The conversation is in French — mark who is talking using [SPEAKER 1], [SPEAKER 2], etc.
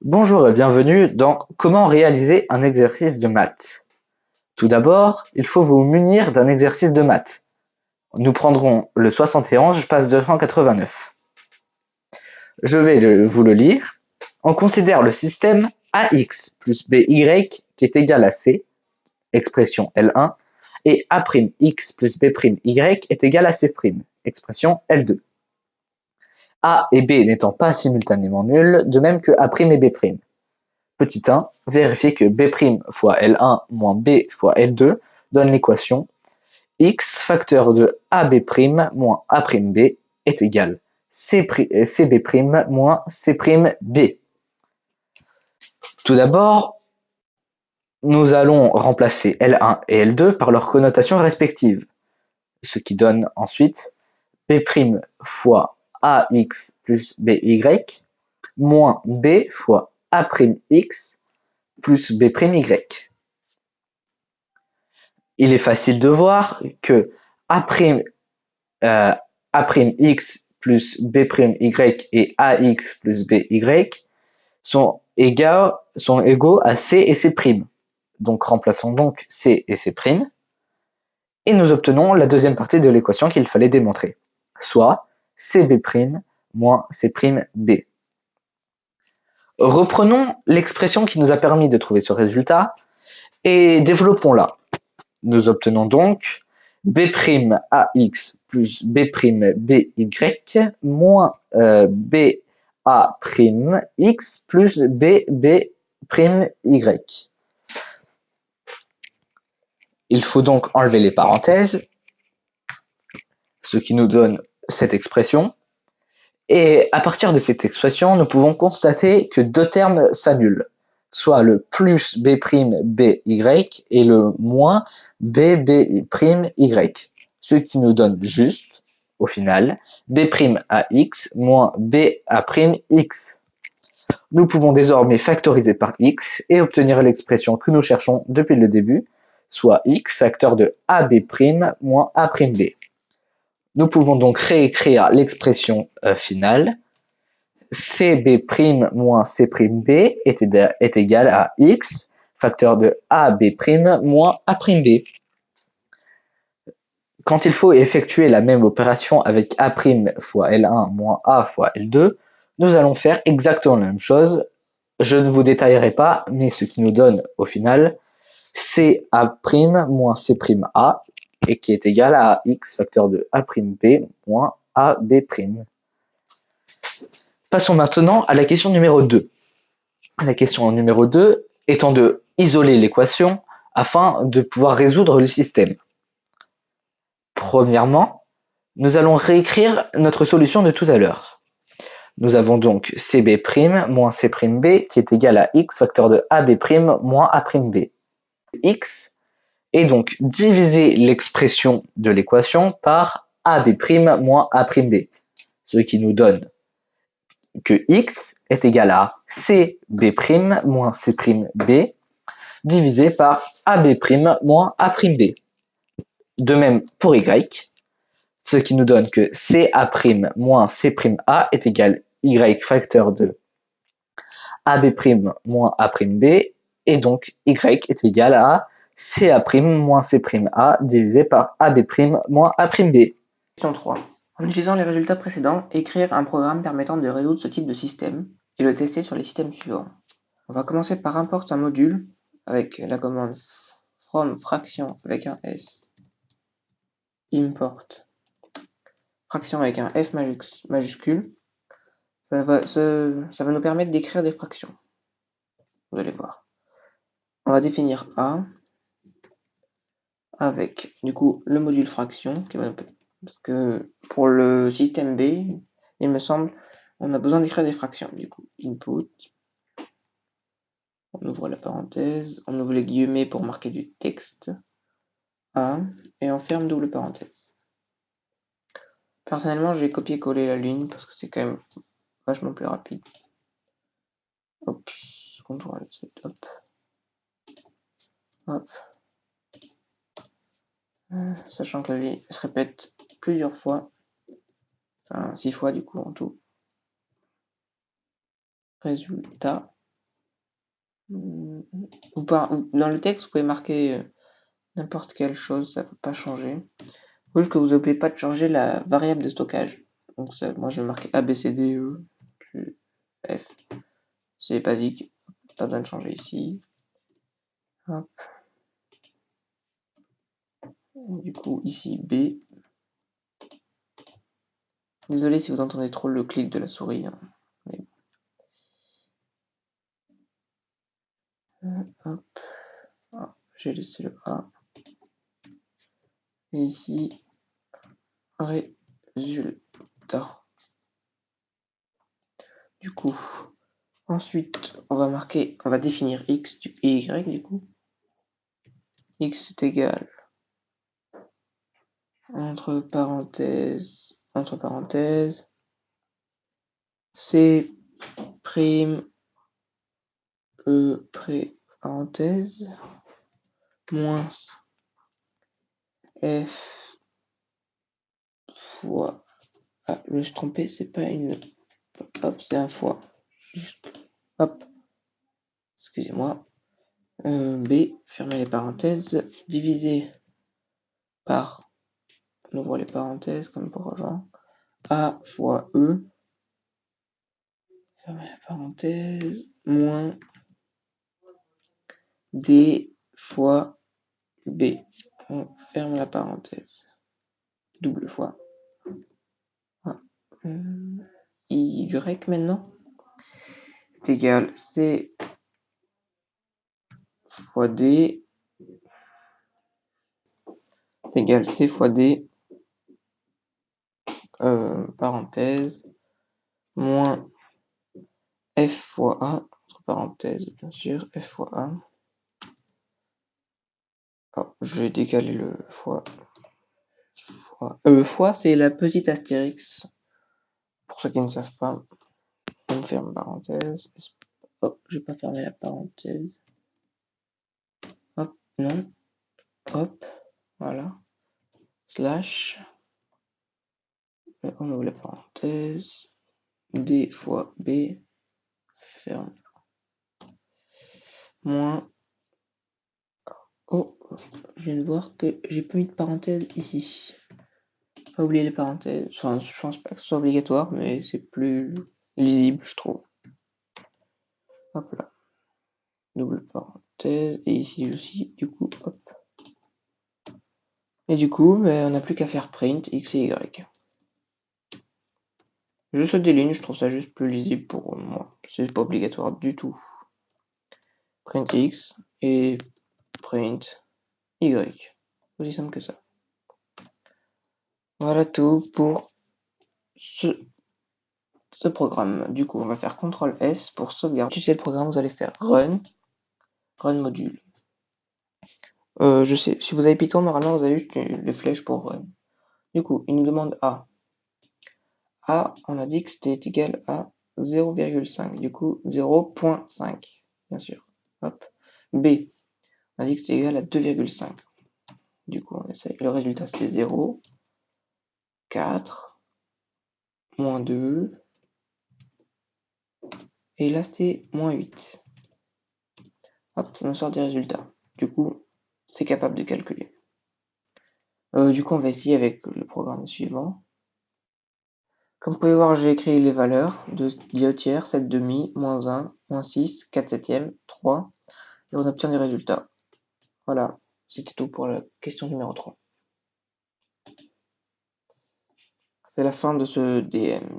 [SPEAKER 1] Bonjour et bienvenue dans Comment réaliser un exercice de maths. Tout d'abord, il faut vous munir d'un exercice de maths. Nous prendrons le 71, page 289. Je vais vous le lire. On considère le système AX plus BY qui est égal à C, expression L1, et A'X plus B'Y est égal à C', expression L2. A et B n'étant pas simultanément nuls, de même que A' et B'. Petit 1, vérifiez que B' fois L1 moins B fois L2 donne l'équation x facteur de AB' moins A'B est égal CB' moins C'B. Tout d'abord, nous allons remplacer L1 et L2 par leurs connotations respectives, ce qui donne ensuite B' fois AX plus BY moins B fois A'X plus B'Y. Il est facile de voir que A'X plus B'Y et AX plus BY sont égaux à C et C'. Donc remplaçons donc C et C', et nous obtenons la deuxième partie de l'équation qu'il fallait démontrer, soit CB' moins C'B. Reprenons l'expression qui nous a permis de trouver ce résultat et développons-la. Nous obtenons donc B'Ax plus B'By moins B'Ax plus B'By. Il faut donc enlever les parenthèses, ce qui nous donne cette expression. Et à partir de cette expression, nous pouvons constater que deux termes s'annulent, soit le plus B'By et le moins B'By, ce qui nous donne juste, au final, B'Ax moins B'Ax. Nous pouvons désormais factoriser par x et obtenir l'expression que nous cherchons depuis le début, soit x facteur de AB' moins A'B. Nous pouvons donc réécrire l'expression finale. CB' moins C'B est égal à x facteur de AB' moins A'B. Quand il faut effectuer la même opération avec A' fois L1 moins A fois L2, nous allons faire exactement la même chose. Je ne vous détaillerai pas, mais ce qui nous donne au final CA' moins C'A et qui est égal à x facteur de A'B moins AB'. Passons maintenant à la question numéro 2. La question numéro 2 étant de isoler l'équation afin de pouvoir résoudre le système. Premièrement, nous allons réécrire notre solution de tout à l'heure. Nous avons donc CB' moins C'B qui est égal à x facteur de AB' moins A'B. X est donc diviser l'expression de l'équation par AB' moins A'B, ce qui nous donne que x est égal à CB' moins C'B divisé par AB' moins A'B. De même pour y, ce qui nous donne que CA' moins C'A est égal y facteur de AB' moins A'B, et donc y est égal à CA' moins C'A divisé par AB' moins A'B.
[SPEAKER 2] Question 3. En utilisant les résultats précédents, écrire un programme permettant de résoudre ce type de système et le tester sur les systèmes suivants. On va commencer par importer un module avec la commande from fraction avec un S, import fraction avec un F majuscule. Ça va nous permettre d'écrire des fractions. Vous allez voir. On va définir A avec du coup le module fraction qui va parce que pour le système B, il me semble, on a besoin d'écrire des fractions. Du coup, input, on ouvre la parenthèse, on ouvre les guillemets pour marquer du texte, A, et on ferme double parenthèse. Personnellement, j'ai copié-collé la ligne parce que c'est quand même vachement plus rapide. Hop, CTRL Z, hop. Hop. Sachant que la vie se répète plusieurs fois, enfin 6 fois du coup en tout. Résultat, Ou dans le texte, vous pouvez marquer n'importe quelle chose, ça ne va pas changer. Il faut juste que vous n'oubliez pas de changer la variable de stockage. Donc ça, moi je vais marquer A, B, C, D, E, F. C'est basique, pas besoin de changer ici. Hop. Du coup, ici B. Désolé si vous entendez trop le clic de la souris. Hein. Mais... Hop. Ah, j'ai laissé le A. Et ici, résultat. Du coup, ensuite, on va définir x et y du coup. X est égal entre parenthèses, C prime E parenthèse moins F fois. Ah, je me suis trompé, c'est pas une. Hop, c'est un fois. Juste. Hop. Excusez-moi. B, fermez les parenthèses, divisé par, on ouvre les parenthèses comme pour avant, A fois E, fermez la parenthèse, moins D fois B, on ferme la parenthèse, double fois. Ah. Y maintenant est égal C fois D est égal C fois D, parenthèse, moins F fois A, entre parenthèses bien sûr, F fois A. Oh, je vais décaler le fois. Fois, c'est la petite astérix. Pour ceux qui ne savent pas, on ferme parenthèse. Oh, j'ai pas fermé la parenthèse. Hop, non. Hop, voilà. Slash. On ouvre la parenthèse. D fois B. Ferme. Moins. Oh, je viens de voir que j'ai pas mis de parenthèse ici. Pas oublier les parenthèses. Enfin, je pense pas que ce soit obligatoire, mais c'est plus lisible, je trouve. Hop là. Double parenthèse. Et ici aussi, du coup, hop. Et du coup, on n'a plus qu'à faire print x et y. Juste des lignes, je trouve ça juste plus lisible pour moi. C'est pas obligatoire du tout. Print x et print y. Aussi simple que ça. Voilà tout pour ce programme. Du coup, on va faire CTRL S pour sauvegarder. Tu sais le programme, vous allez faire run module. Je sais, si vous avez Python, normalement vous avez juste les flèches pour run. Du coup, il nous demande A. A, on a dit que c'était égal à 0,5. Du coup, 0,5, bien sûr. Hop. B, on a dit que c'était égal à 2,5. Du coup, on essaye. Le résultat, c'était 0, 4, moins 2. Et là, c'était moins 8. Hop, ça nous sort des résultats. Du coup, c'est capable de calculer. Du coup, on va essayer avec le programme suivant. Comme vous pouvez voir, j'ai écrit les valeurs de 10 tiers, 7 demi, moins 1, moins 6, 4 septièmes, 3. Et on obtient des résultats. Voilà, c'était tout pour la question numéro 3. C'est la fin de ce DM.